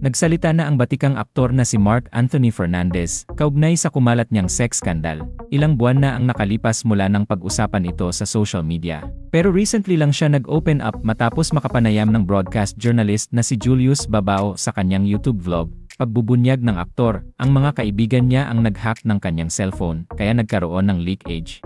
Nagsalita na ang batikang aktor na si Mark Anthony Fernandez, kaugnay sa kumalat niyang sex scandal. Ilang buwan na ang nakalipas mula ng pag-usapan ito sa social media. Pero recently lang siya nag-open up matapos makapanayam ng broadcast journalist na si Julius Babao sa kanyang YouTube vlog. Pagbubunyag ng aktor, ang mga kaibigan niya ang nag-hack ng kanyang cellphone, kaya nagkaroon ng leakage.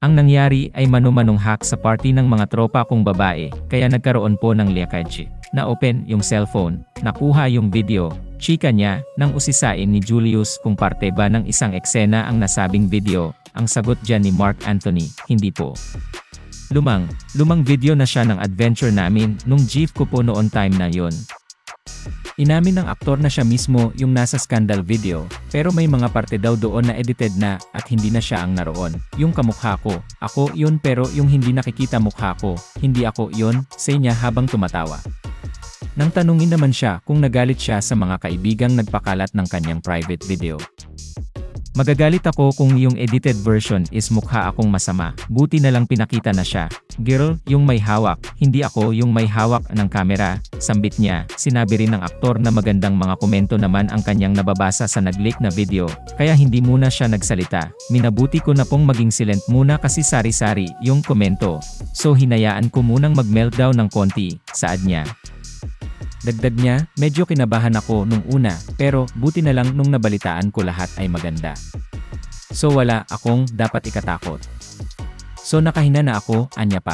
Ang nangyari ay mano-manong hack sa party ng mga tropa kong babae, kaya nagkaroon po ng leakage. Na-open yung cellphone, nakuha yung video, chika niya, nang usisain ni Julius kung parte ba ng isang eksena ang nasabing video. Ang sagot dyan ni Mark Anthony, hindi po. Lumang video na siya ng adventure namin nung jeep ko po noon time na yon. Inamin ng aktor na siya mismo yung nasa scandal video, pero may mga parte daw doon na edited na at hindi na siya ang naroon. Yung kamukha ko, ako yun pero yung hindi nakikita mukha ko, hindi ako yun, say niya habang tumatawa. Nang tanungin naman siya kung nagalit siya sa mga kaibigang nagpakalat ng kanyang private video. Magagalit ako kung yung edited version is mukha akong masama, buti na lang pinakita na siya. Girl, yung may hawak, hindi ako yung may hawak ng kamera, sambit niya. Sinabi rin ng aktor na magandang mga komento naman ang kanyang nababasa sa nag-leak na video, kaya hindi muna siya nagsalita. Minabuti ko na pong maging silent muna kasi sari-sari yung komento. So hinayaan ko munang mag-meltdown ng konti, saad niya. Dagdag niya, medyo kinabahan ako nung una, pero buti na lang nung nabalitaan ko lahat ay maganda. So wala akong dapat ikatakot. So nakahina na ako, anya pa.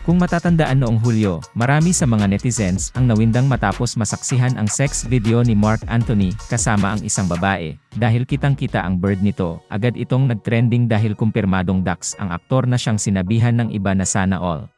Kung matatandaan noong Hulyo, marami sa mga netizens ang nawindang matapos masaksihan ang sex video ni Mark Anthony kasama ang isang babae. Dahil kitang-kita ang bird nito, agad itong nagtrending dahil kumpirmadong dax ang aktor na siyang sinabihan ng iba na sana all.